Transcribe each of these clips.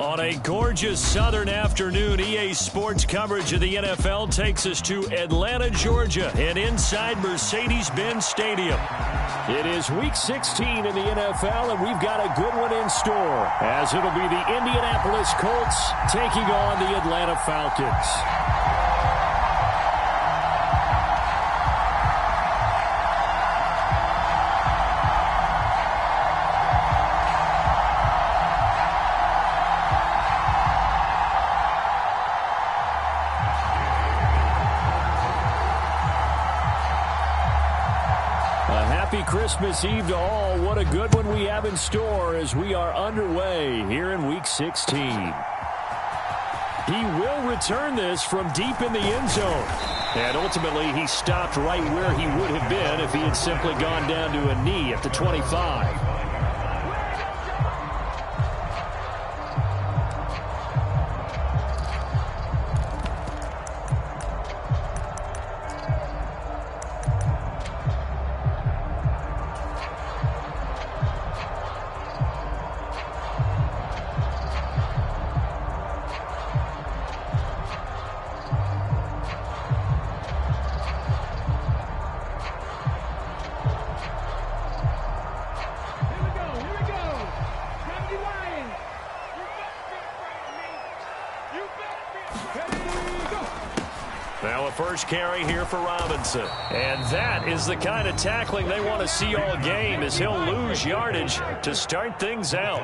On a gorgeous southern afternoon, EA Sports coverage of the NFL takes us to Atlanta, Georgia, and inside Mercedes-Benz Stadium. It is Week 16 in the NFL, and we've got a good one in store, as it'll be the Indianapolis Colts taking on the Atlanta Falcons. Happy Christmas Eve to all. What a good one we have in store as we are underway here in Week 16. He will return this from deep in the end zone. And ultimately, he stopped right where he would have been if he had simply gone down to a knee at the 25. Now a first carry here for Robinson. And that is the kind of tackling they want to see all game, as he'll lose yardage to start things out.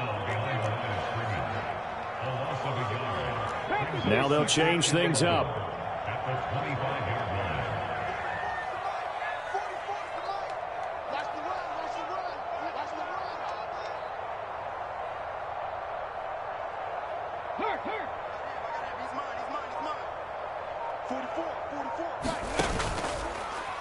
Now they'll change things up.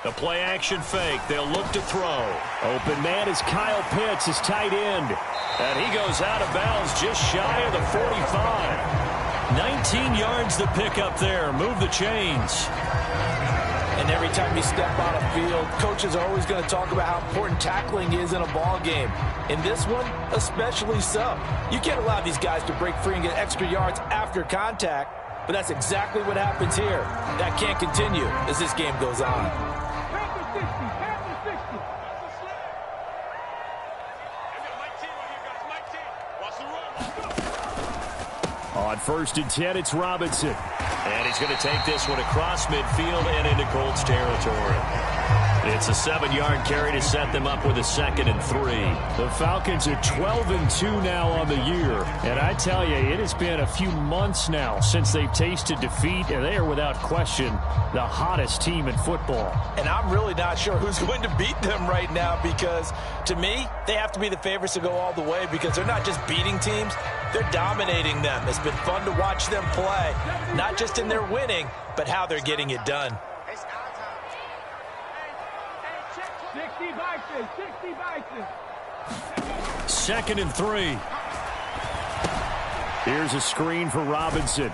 The play action fake. They'll look to throw. Open man is Kyle Pitts, his tight end. And he goes out of bounds just shy of the 45. 19 yards the pick up there. Move the chains. And every time you step on a field, coaches are always going to talk about how important tackling is in a ball game. In this one, especially so. You can't allow these guys to break free and get extra yards after contact, but that's exactly what happens here. That can't continue as this game goes on. On 1st and 10, it's Robinson. And he's going to take this one across midfield and into Colts territory. It's a 7-yard carry to set them up with a 2nd and 3. The Falcons are 12-2 now on the year. And I tell you, it has been a few months now since they've tasted defeat, and they are without question the hottest team in football. And I'm really not sure who's going to beat them right now, because to me, they have to be the favorites to go all the way, because they're not just beating teams, they're dominating them. It's been fun to watch them play, not just in their winning, but how they're getting it done. 2nd and 3. Here's a screen for Robinson.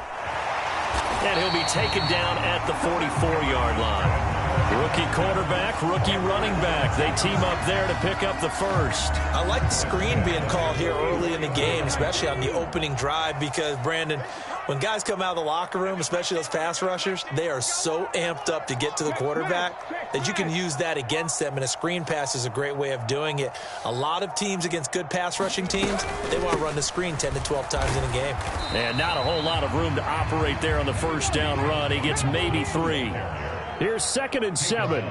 And he'll be taken down at the 44-yard line. Rookie quarterback, rookie running back. They team up there to pick up the first. I like the screen being called here early in the game, especially on the opening drive, because, Brandon, when guys come out of the locker room, especially those pass rushers, they are so amped up to get to the quarterback that you can use that against them, and a screen pass is a great way of doing it. A lot of teams against good pass rushing teams, they want to run the screen 10 to 12 times in a game. And not a whole lot of room to operate there on the first down run. He gets maybe 3. Here's 2nd and 7.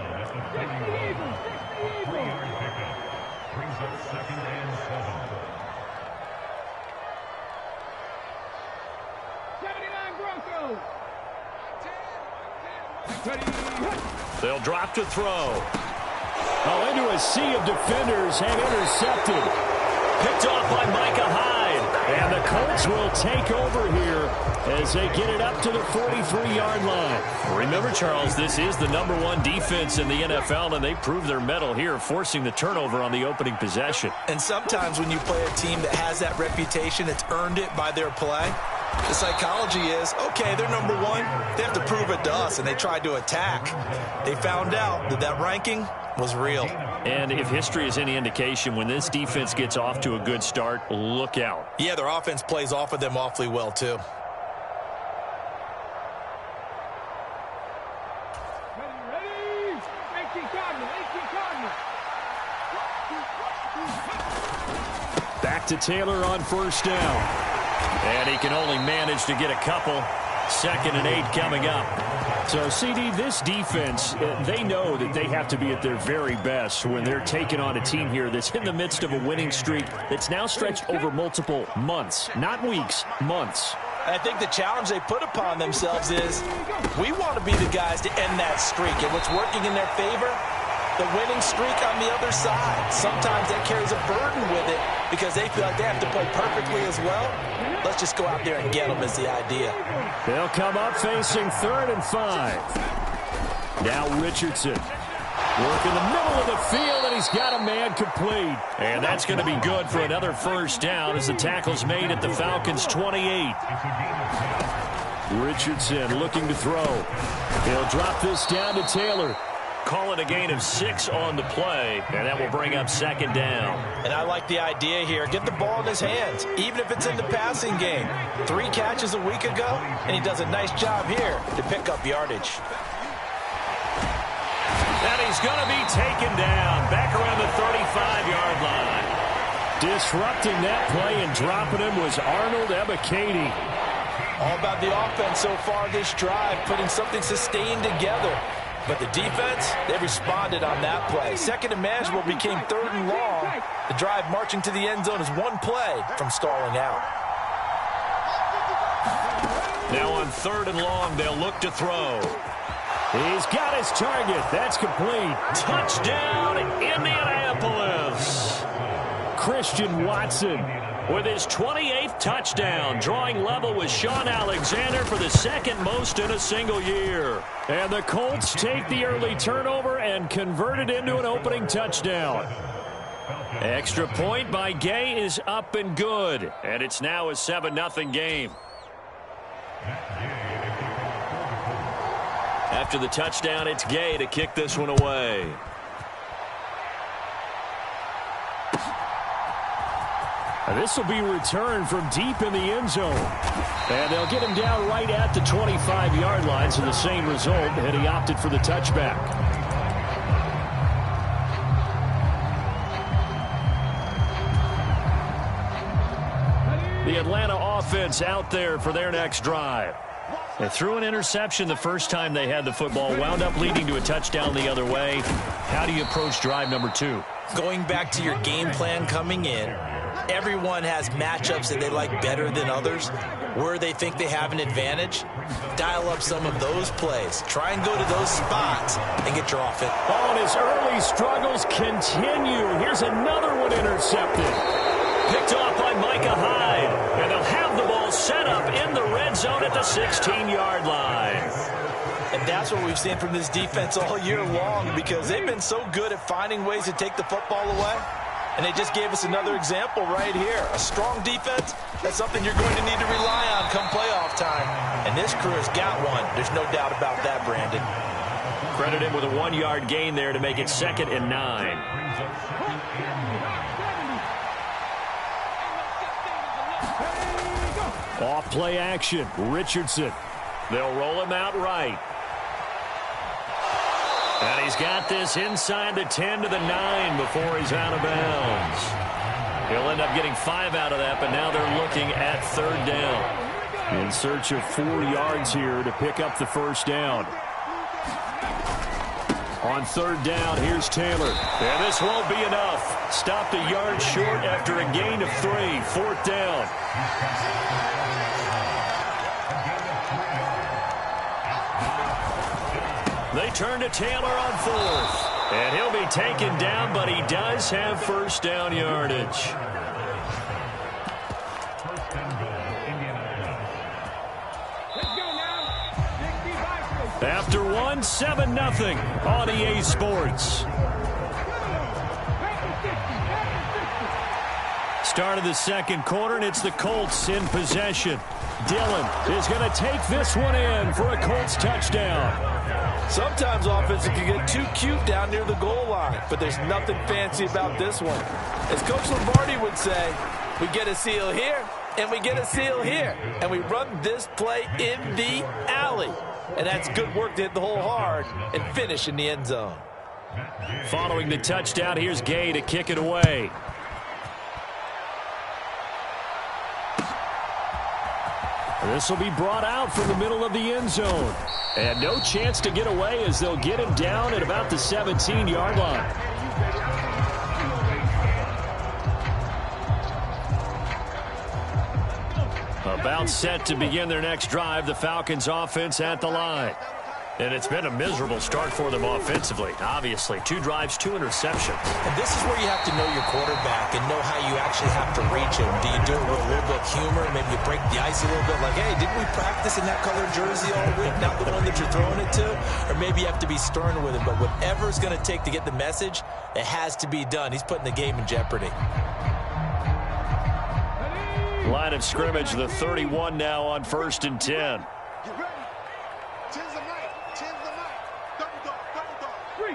They'll drop to throw. Oh, into a sea of defenders and intercepted. Picked off by Micah Hyde. And the Colts will take over here as they get it up to the 43-yard line. Remember, Charles, this is the #1 defense in the NFL, and they prove their mettle here, forcing the turnover on the opening possession. And sometimes when you play a team that has that reputation, it's earned it by their play. The psychology is, okay, they're #1. They have to prove it to us, and they tried to attack. They found out that that ranking was real. And if history is any indication, when this defense gets off to a good start, look out. Yeah, their offense plays off of them awfully well, too. Back to Taylor on first down. And he can only manage to get a couple. 2nd and 8 coming up. So, CD, this defense, they know that they have to be at their very best when they're taking on a team here that's in the midst of a winning streak that's now stretched over multiple months. Not weeks, months. I think the challenge they put upon themselves is we want to be the guys to end that streak. And what's working in their favor? The winning streak on the other side. Sometimes that carries a burden with it because they feel like they have to play perfectly as well. Let's just go out there and get them is the idea. They'll come up facing 3rd and 5. Now Richardson. Work in the middle of the field, and he's got a man complete. And that's going to be good for another first down as the tackle's made at the Falcons' 28. Richardson looking to throw. He'll drop this down to Taylor. Call it a gain of 6 on the play, and that will bring up 2nd down. And I like the idea here. Get the ball in his hands, even if it's in the passing game. 3 catches a week ago, and he does a nice job here to pick up yardage. And he's going to be taken down back around the 35-yard line. Disrupting that play and dropping him was Arnold Ebiketie. All about the offense so far this drive, putting something sustained together. But the defense, they responded on that play. 2nd and manageable became 3rd and long. The drive marching to the end zone is 1 play from stalling out. Now on 3rd and long, they'll look to throw. He's got his target. That's complete. Touchdown, Indianapolis. Christian Watson with his 28th touchdown, drawing level with Sean Alexander for the 2nd most in a single year. And the Colts take the early turnover and convert it into an opening touchdown. Extra point by Gay is up and good, and it's now a 7-0 game. After the touchdown, it's Gay to kick this one away. This will be returned from deep in the end zone. And they'll get him down right at the 25-yard line, so the same result, and he opted for the touchback. The Atlanta offense out there for their next drive. They threw an interception the first time they had the football, wound up leading to a touchdown the other way. How do you approach drive number 2? Going back to your game plan coming in, everyone has matchups that they like better than others. Where they think they have an advantage, dial up some of those plays. Try and go to those spots and get your offense. Oh, and his early struggles continue. Here's another one intercepted. Picked off by Micah Hyde. And they'll have the ball set up in the red zone at the 16-yard line. And that's what we've seen from this defense all year long because they've been so good at finding ways to take the football away. And they just gave us another example right here. A strong defense, that's something you're going to need to rely on come playoff time. And this crew has got one. There's no doubt about that, Brandon. Credit him with a 1-yard gain there to make it 2nd and 9. Off play action, Richardson. They'll roll him out right. And he's got this inside the 10 to the 9 before he's out of bounds. He'll end up getting 5 out of that, but now they're looking at 3rd down. In search of 4 yards here to pick up the first down. On 3rd down, here's Taylor. And this won't be enough. Stopped a yard short after a gain of 3. 4th down. They turn to Taylor on 4th. And he'll be taken down, but he does have first down yardage. After one, 7-0 on EA Sports. Start of the second quarter, and it's the Colts in possession. Dillon is going to take this one in for a Colts touchdown. Sometimes offenses can get too cute down near the goal line, but there's nothing fancy about this one. As Coach Lombardi would say, we get a seal here, and we get a seal here, and we run this play in the alley. And that's good work to hit the hole hard and finish in the end zone. Following the touchdown, here's Gay to kick it away. This will be brought out from the middle of the end zone. And no chance to get away as they'll get him down at about the 17-yard line. About set to begin their next drive, the Falcons offense at the line. And it's been a miserable start for them offensively. Obviously, 2 drives, 2 interceptions. And this is where you have to know your quarterback and know how you actually have to reach him. Do you do it with a little bit of humor? Maybe you break the ice a little bit like, hey, didn't we practice in that colored jersey all week? Not the one that you're throwing it to? Or maybe you have to be stern with him. But whatever it's going to take to get the message, it has to be done. He's putting the game in jeopardy. Line of scrimmage, the 31 now on 1st and 10.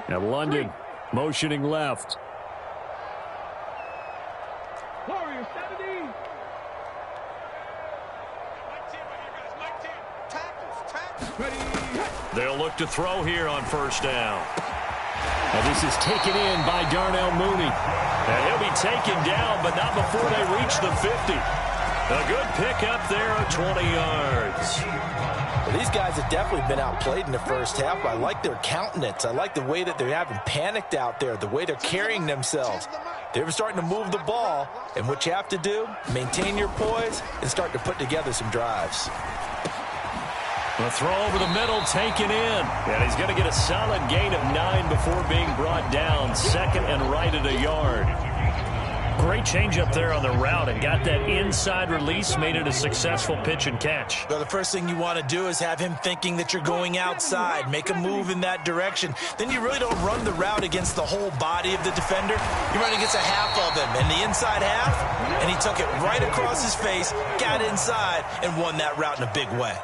Now London motioning left. They'll look to throw here on 1st down. And this is taken in by Darnell Mooney. And he'll be taken down, but not before they reach the 50. A good pickup there, 20 yards. Well, these guys have definitely been outplayed in the first half. I like their countenance. I like the way that they're having panicked out there, the way they're carrying themselves. They're starting to move the ball, and what you have to do, maintain your poise and start to put together some drives. The throw over the middle, taken in. And he's going to get a solid gain of 9 before being brought down. 2nd and right at a yard. Great change up there on the route and got that inside release, made it a successful pitch and catch. Well, the first thing you want to do is have him thinking that you're going outside, make a move in that direction. Then you really don't run the route against the whole body of the defender. You run against a half of him, and the inside half, and he took it right across his face, got inside, and won that route in a big way.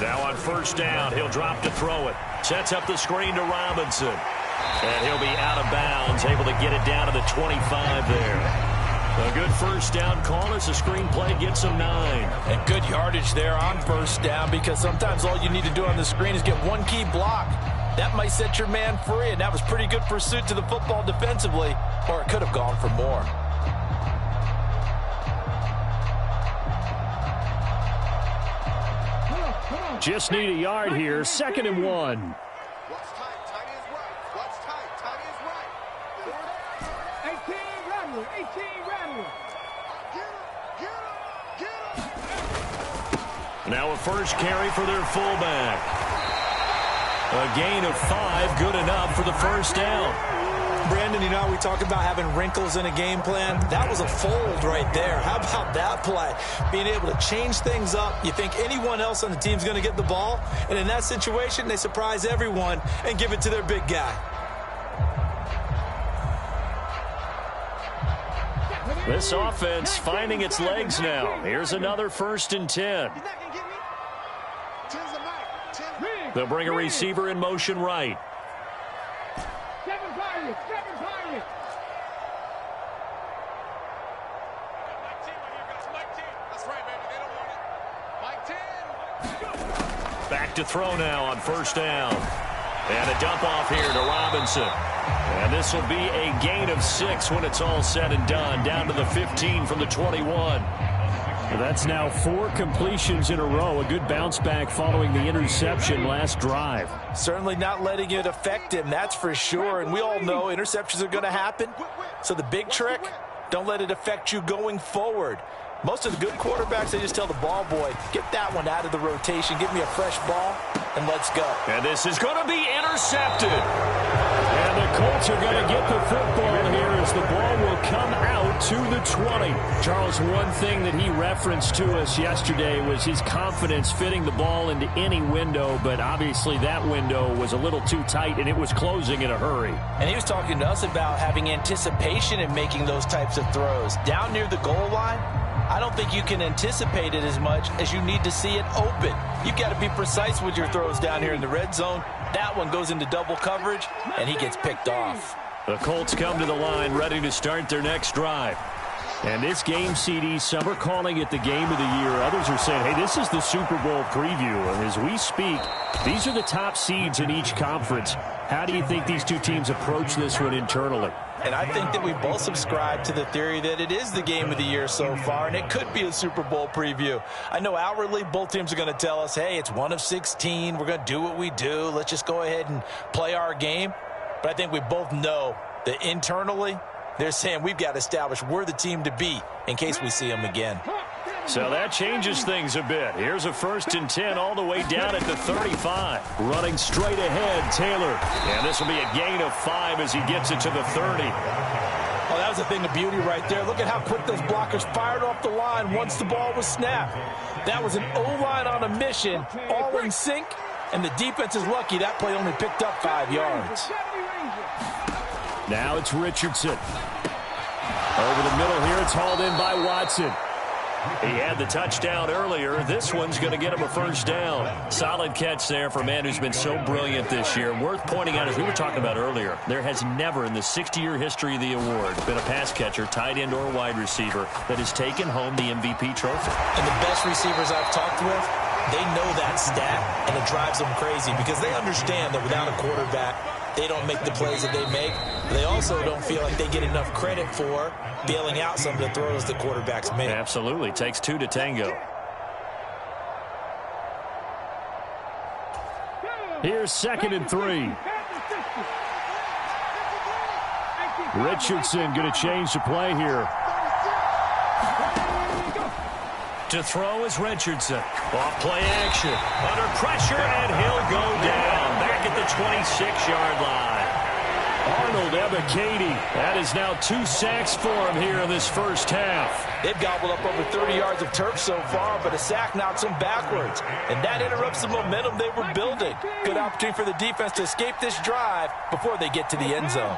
Now on 1st down, he'll drop to throw it. Sets up the screen to Robinson. And he'll be out of bounds, able to get it down to the 25 there. A good 1st down call as the screenplay gets him 9. And good yardage there on 1st down, because sometimes all you need to do on the screen is get one key block. That might set your man free, and that was pretty good pursuit to the football defensively, or it could have gone for more. Just need a yard here, 2nd and 1. Now a 1st carry for their fullback. A gain of 5, good enough for the 1st down. Brandon, you know, we talk about having wrinkles in a game plan. That was a fold right there. How about that play? Being able to change things up. You think anyone else on the team's going to get the ball, and in that situation, they surprise everyone and give it to their big guy. This offense finding its legs now. Here's another 1st and 10. They'll bring a receiver in motion right. Back to throw now on 1st down. And a dump off here to Robinson. And this will be a gain of 6 when it's all said and done. Down to the 15 from the 21. That's now 4 completions in a row. A good bounce back following the interception last drive. Certainly not letting it affect him, that's for sure. And we all know interceptions are going to happen. So the big trick, don't let it affect you going forward. Most of the good quarterbacks, they just tell the ball boy, get that one out of the rotation, give me a fresh ball, and let's go. And this is going to be intercepted. And the Colts are going to get the football here as the ball will come out to the 20. Charles, one thing that he referenced to us yesterday was his confidence fitting the ball into any window, but obviously that window was a little too tight and it was closing in a hurry. And he was talking to us about having anticipation in making those types of throws. Down near the goal line, I don't think you can anticipate it as much as you need to see it open. You've got to be precise with your throws down here in the red zone. That one goes into double coverage, and he gets picked off. The Colts come to the line ready to start their next drive. And this game, CD, some are calling it the game of the year. Others are saying, hey, this is the Super Bowl preview. And as we speak, these are the top seeds in each conference. How do you think these two teams approach this one internally? And I think that we both subscribe to the theory that it is the game of the year so far, and it could be a Super Bowl preview. I know outwardly both teams are going to tell us, hey, it's 1 of 16. We're going to do what we do. Let's just go ahead and play our game. But I think we both know that internally they're saying we've got to establish we're the team to beat in case we see them again. So that changes things a bit. Here's a 1st and 10 all the way down at the 35. Running straight ahead, Taylor. And this will be a gain of 5 as he gets it to the 30. Oh, that was a thing of beauty right there. Look at how quick those blockers fired off the line once the ball was snapped. That was an O-line on a mission, all in sync, and the defense is lucky that play only picked up 5 yards. Now it's Richardson. Over the middle here, it's hauled in by Watson. He had the touchdown earlier. This one's going to get him a 1st down. Solid catch there for a man who's been so brilliant this year. Worth pointing out, as we were talking about earlier, there has never in the 60-year history of the award been a pass catcher, tight end, or wide receiver that has taken home the MVP trophy. And the best receivers I've talked with, they know that stat, and it drives them crazy because they understand that without a quarterback, they don't make the plays that they make. They also don't feel like they get enough credit for bailing out some of the throws the quarterbacks make. Absolutely. Takes 2 to tango. Here's 2nd and 3. Richardson going to change the play here. To throw is Richardson. Off play action. Under pressure, and he'll go down. Back at the 26-yard line. Arnold Ebiketie. That is now 2 sacks for him here in this first half. They've gobbled up over 30 yards of turf so far, but a sack knocks them backwards. And that interrupts the momentum they were building. Good opportunity for the defense to escape this drive before they get to the end zone.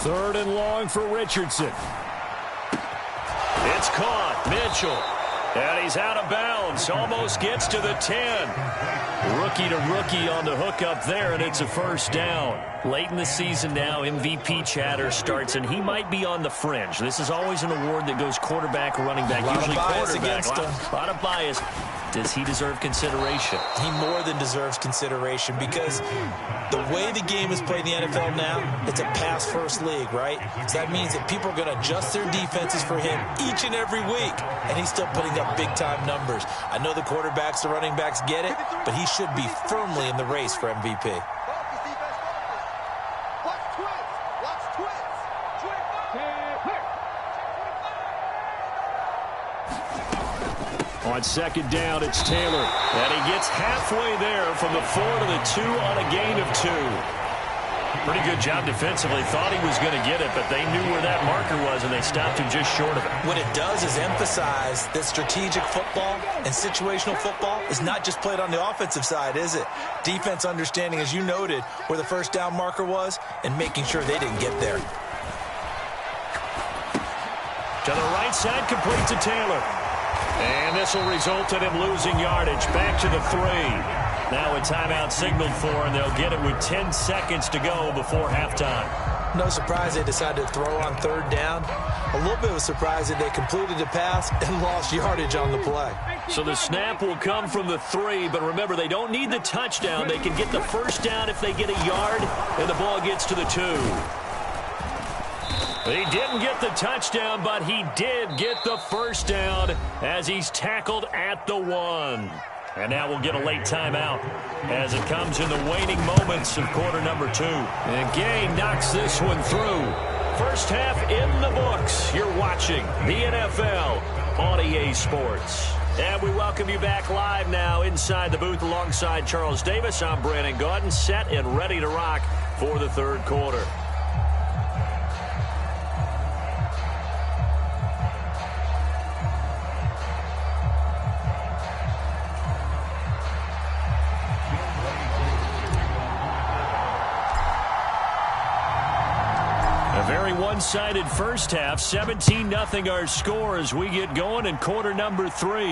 Third and long for Richardson. It's caught. Mitchell. And he's out of bounds. Almost gets to the 10. Rookie to rookie on the hook up there, and it's a 1st down. Late in the season now, MVP chatter starts, and he might be on the fringe. This is always an award that goes quarterback, running back, usually quarterback. A lot of bias. Does he deserve consideration? He more than deserves consideration because the way the game is played in the NFL now, it's a pass-first league, right? So that means that people are going to adjust their defenses for him each and every week, and he's still putting up big-time numbers. I know the quarterbacks, the running backs get it, but he should be firmly in the race for MVP. On 2nd down, it's Taylor. And he gets halfway there from the 4 to the 2 on a gain of 2. Pretty good job defensively. Thought he was going to get it, but they knew where that marker was, and they stopped him just short of it. What it does is emphasize that strategic football and situational football is not just played on the offensive side, is it? Defense understanding, as you noted, where the 1st down marker was and making sure they didn't get there. To the right side, complete to Taylor. And this will result in him losing yardage. Back to the 3. Now a timeout signaled for, and they'll get it with 10 seconds to go before halftime. No surprise they decided to throw on 3rd down. A little bit of a surprise that they completed the pass and lost yardage on the play. So the snap will come from the 3, but remember, they don't need the touchdown. They can get the 1st down if they get a yard, and the ball gets to the 2. He didn't get the touchdown, but he did get the 1st down as he's tackled at the 1. And now we'll get a late timeout as it comes in the waning moments of quarter number 2. And Gay knocks this one through. First half in the books. You're watching the NFL on EA Sports. And we welcome you back live now inside the booth alongside Charles Davis. I'm Brandon Gaudin, set and ready to rock for the third quarter. A very one-sided first half, 17-0 our score as we get going in quarter number 3.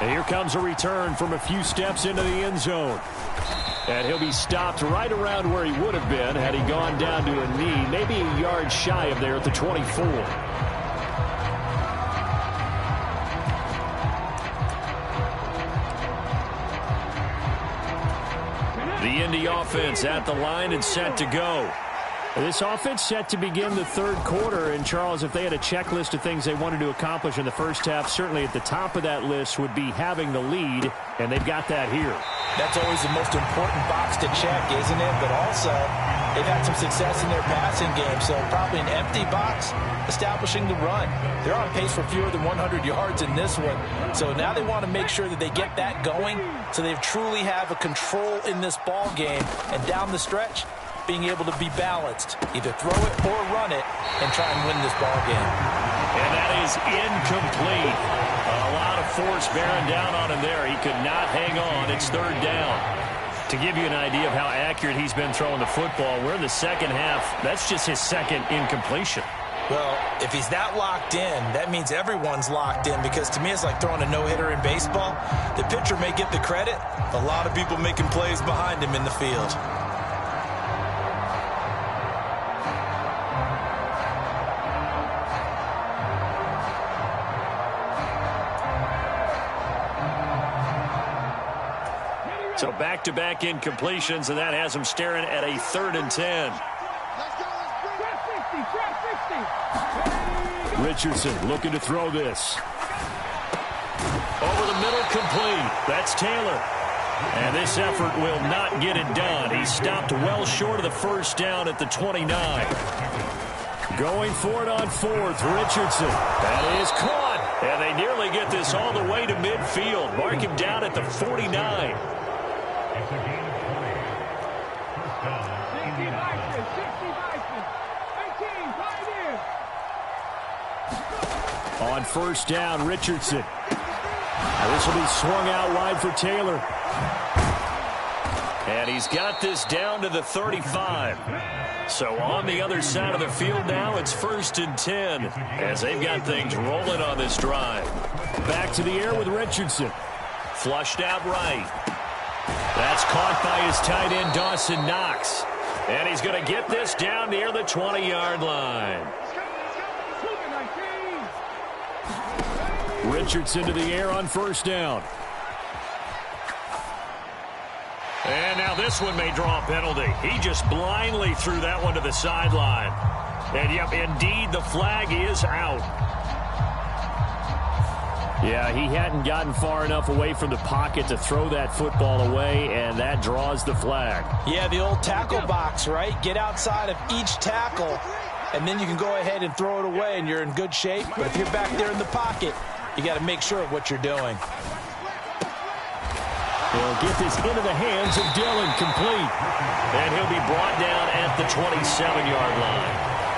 And here comes a return from a few steps into the end zone. And he'll be stopped right around where he would have been had he gone down to a knee, maybe a yard shy of there at the 24. The Indy offense at the line and set to go. This offense set to begin the third quarter, and Charles, if they had a checklist of things they wanted to accomplish in the first half, certainly at the top of that list would be having the lead, and they've got that here. That's always the most important box to check, isn't it? But also, they've had some success in their passing game, so probably an empty box establishing the run. They're on pace for fewer than 100 yards in this one, so now they want to make sure that they get that going so they truly have a control in this ball game, and down the stretch, being able to be balanced, either throw it or run it, and try and win this ball game. And that is incomplete. A lot of force bearing down on him there. He could not hang on. It's third down. To give you an idea of how accurate he's been throwing the football, we're in the second half. That's just his second incompletion. Well, if he's that locked in, that means everyone's locked in, because to me it's like throwing a no-hitter in baseball. The pitcher may get the credit, a lot of people making plays behind him in the field. So back-to-back incompletions, and that has him staring at a 3rd and 10. Richardson looking to throw this. Over the middle, complete. That's Taylor. And this effort will not get it done. He stopped well short of the first down at the 29. Going for it on 4th, Richardson. That is caught. And they nearly get this all the way to midfield. Mark him down at the 49. On first down, Richardson. Now this will be swung out wide for Taylor. And he's got this down to the 35. So on the other side of the field now, it's 1st and 10 as they've got things rolling on this drive. Back to the air with Richardson. Flushed out right. That's caught by his tight end, Dawson Knox. And he's going to get this down near the 20-yard line. Richardson to the air on first down. And now this one may draw a penalty. He just blindly threw that one to the sideline. And, yep, indeed, the flag is out. Yeah, he hadn't gotten far enough away from the pocket to throw that football away, and that draws the flag. Yeah, the old tackle box, right? Get outside of each tackle, and then you can go ahead and throw it away, and you're in good shape. But if you're back there in the pocket, you got to make sure of what you're doing. He'll get this into the hands of Dillon, complete. And he'll be brought down at the 27-yard line.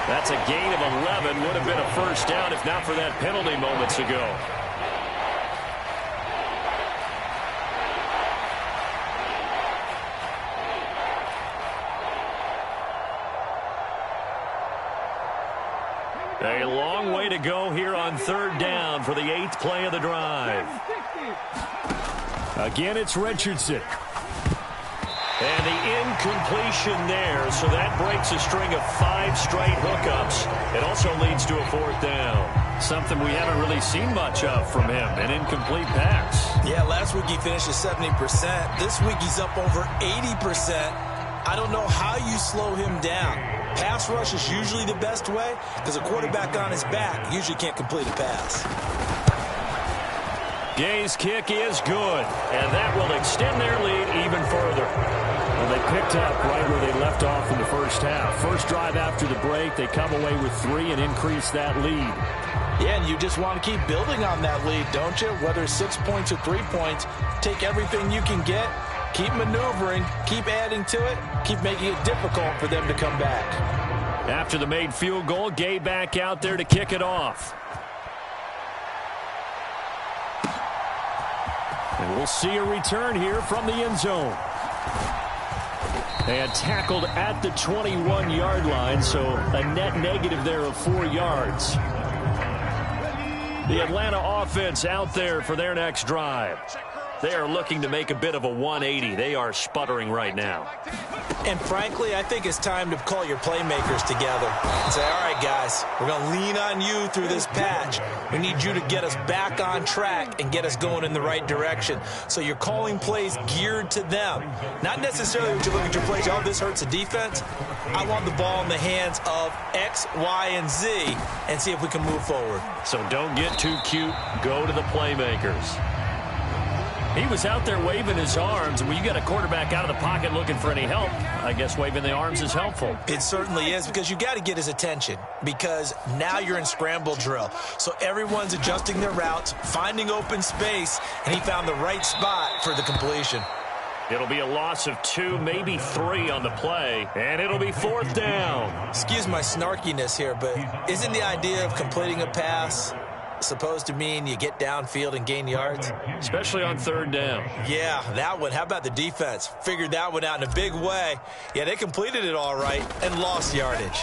That's a gain of 11. Would have been a first down if not for that penalty moments ago. A long way to go here on third down for the 8th play of the drive. Again, it's Richardson. And the incompletion there, so that breaks a string of 5 straight hookups. It also leads to a 4th down. Something we haven't really seen much of from him, an incomplete pass. Yeah, last week he finished at 70%. This week he's up over 80%. I don't know how you slow him down. Pass rush is usually the best way because a quarterback on his back usually can't complete a pass. Gay's kick is good, and that will extend their lead even further. Well, they picked up right where they left off in the first half. First drive after the break, they come away with 3 and increase that lead. Yeah, and you just want to keep building on that lead, don't you? Whether it's 6 points or 3 points, take everything you can get, keep maneuvering, keep adding to it, keep making it difficult for them to come back. After the made field goal, Gay back out there to kick it off. And we'll see a return here from the end zone. And tackled at the 21-yard line, so a net negative there of 4 yards. The Atlanta offense out there for their next drive. They are looking to make a bit of a 180. They are sputtering right now. And frankly, I think it's time to call your playmakers together and say, all right, guys, we're going to lean on you through this patch. We need you to get us back on track and get us going in the right direction. So you're calling plays geared to them. Not necessarily when you look at your plays, oh, this hurts the defense. I want the ball in the hands of X, Y, and Z and see if we can move forward. So don't get too cute. Go to the playmakers. He was out there waving his arms. When you got a quarterback out of the pocket looking for any help, I guess waving the arms is helpful. It certainly is, because you got to get his attention, because now you're in scramble drill. So everyone's adjusting their routes, finding open space, and he found the right spot for the completion. It'll be a loss of 2, maybe 3 on the play, and it'll be 4th down. Excuse my snarkiness here, but isn't the idea of completing a pass supposed to mean you get downfield and gain yards? Especially on 3rd down. Yeah, that one. How about the defense? Figured that one out in a big way. Yeah, they completed it all right and lost yardage.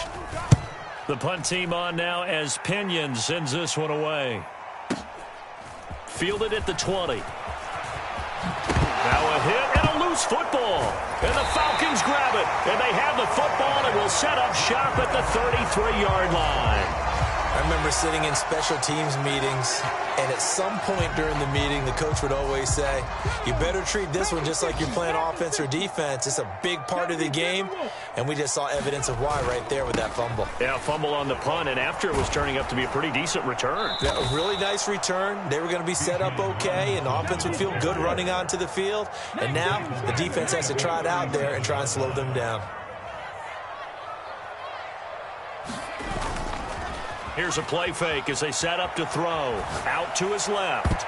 The punt team on now as Pinion sends this one away. Fielded at the 20. Now a hit and a loose football. And the Falcons grab it. And they have the football and will set up shop at the 33-yard line. I remember sitting in special teams meetings, and at some point during the meeting, the coach would always say, you better treat this one just like you're playing offense or defense. It's a big part of the game, and we just saw evidence of why right there with that fumble. Yeah, fumble on the punt, and after it was turning up to be a pretty decent return. Yeah, a really nice return. They were going to be set up okay, and the offense would feel good running onto the field. And now the defense has to try it out there and try and slow them down. Here's a play fake as they set up to throw. Out to his left.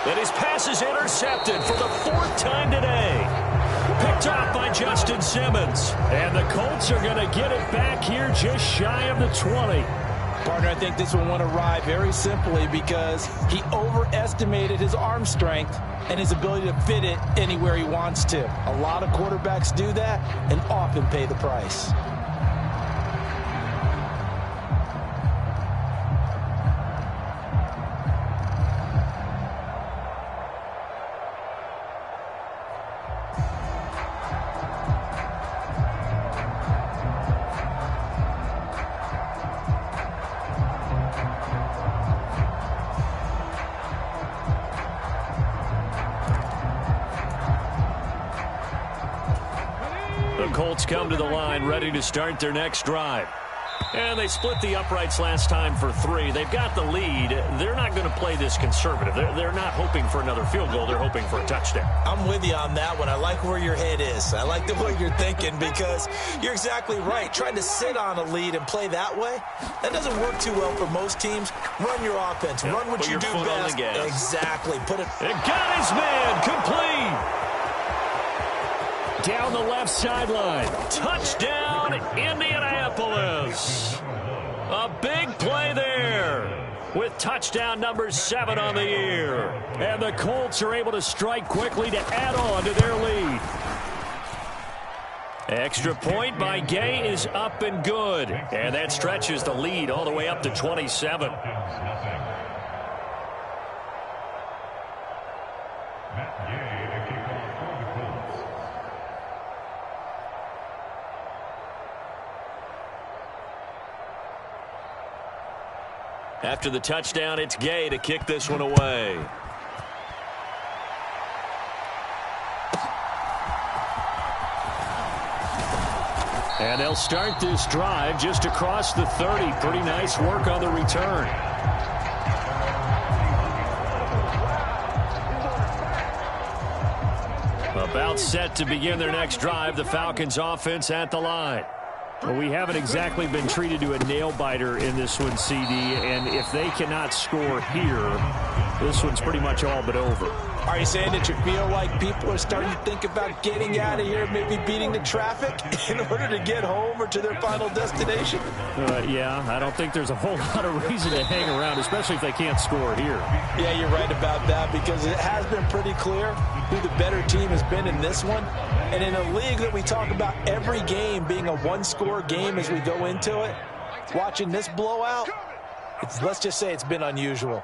And his pass is intercepted for the 4th time today. Picked off by Justin Simmons. And the Colts are going to get it back here just shy of the 20. Partner, I think this one went awry very simply because he overestimated his arm strength and his ability to fit it anywhere he wants to. A lot of quarterbacks do that and often pay the price. Colts come to the line ready to start their next drive. And they split the uprights last time for 3. They've got the lead. They're not going to play this conservative. They're not hoping for another field goal. They're hoping for a touchdown. I'm with you on that one. I like where your head is. I like the way you're thinking, because you're exactly right. Trying to sit on a lead and play that way, that doesn't work too well for most teams. Run your offense. Run what you do best. Exactly. Put it. It got his man. Complete. Down the left sideline. Touchdown, Indianapolis. A big play there with touchdown number 7 on the year. And the Colts are able to strike quickly to add on to their lead. Extra point by Gay is up and good. And that stretches the lead all the way up to 27. After the touchdown, it's Gay to kick this one away. And they'll start this drive just across the 30. Pretty nice work on the return. About set to begin their next drive. The Falcons offense at the line. Well, we haven't exactly been treated to a nail-biter in this one, CD, and if they cannot score here, this one's pretty much all but over. Are you saying that you feel like people are starting to think about getting out of here, maybe beating the traffic in order to get home or to their final destination? Yeah, I don't think there's a whole lot of reason to hang around, especially if they can't score here. Yeah, you're right about that, because it has been pretty clear who the better team has been in this one. And in a league that we talk about every game being a one-score game as we go into it, watching this blowout, let's just say it's been unusual.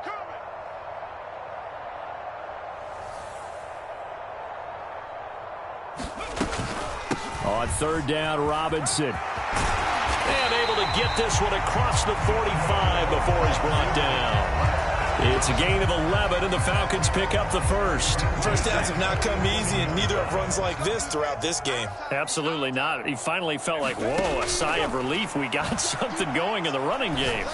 On third down, Robinson. And able to get this one across the 45 before he's brought down. It's a gain of 11, and the Falcons pick up the first. First downs have not come easy, and neither have runs like this throughout this game. Absolutely not. He finally felt like, whoa, a sigh of relief. We got something going in the running game.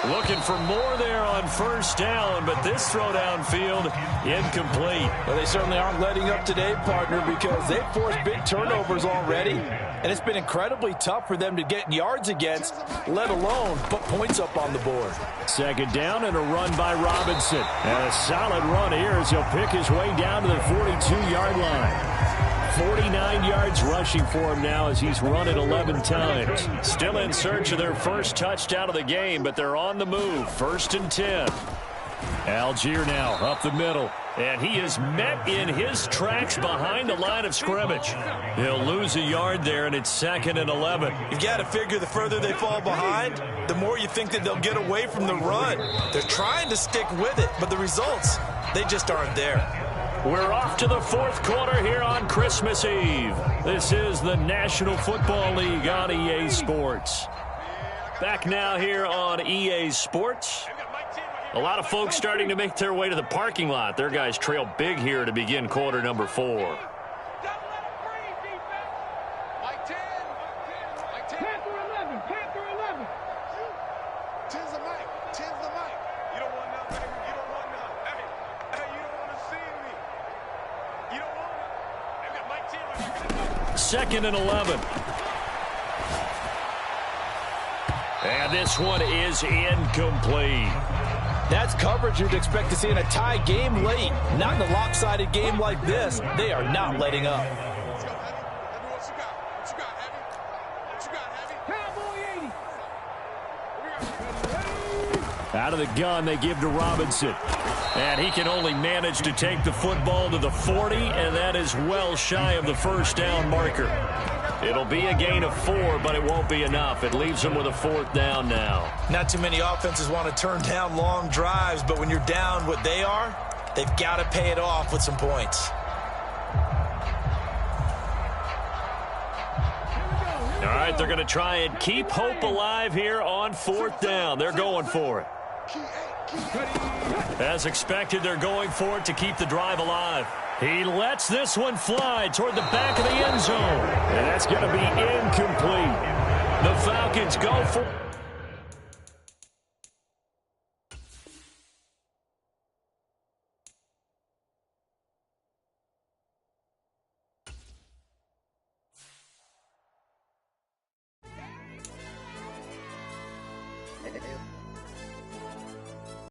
Looking for more there on first down, but this throw downfield incomplete. Well, they certainly aren't letting up today, partner, because they've forced big turnovers already, and it's been incredibly tough for them to get yards against, let alone put points up on the board. Second down and a run by Robinson. And a solid run here as he'll pick his way down to the 42-yard line. 49 yards rushing for him now as he's run it 11 times. Still in search of their first touchdown of the game, but they're on the move. First and 10. Algier now up the middle. And he is met in his tracks behind the line of scrimmage. He'll lose a yard there, and it's second and 11. You've got to figure the further they fall behind, the more you think that they'll get away from the run. They're trying to stick with it, but the results, they just aren't there. We're off to the fourth quarter here on Christmas Eve. This is the National Football League on EA Sports. Back now here on EA Sports. A lot of folks starting to make their way to the parking lot. Their guys trail big here to begin quarter number 4. Second and 11. And this one is incomplete. That's coverage you'd expect to see in a tie game late. Not in a lopsided game like this. They are not letting up. Out of the gun, they give to Robinson. And he can only manage to take the football to the 40, and that is well shy of the first down marker. It'll be a gain of 4, but it won't be enough. It leaves them with a fourth down now. Not too many offenses want to turn down long drives, but when you're down what they are, they've got to pay it off with some points. All right, they're going to try and keep hope alive here on fourth down. They're going for it. As expected, they're going for it to keep the drive alive. He lets this one fly toward the back of the end zone. And that's going to be incomplete. The Falcons go for it.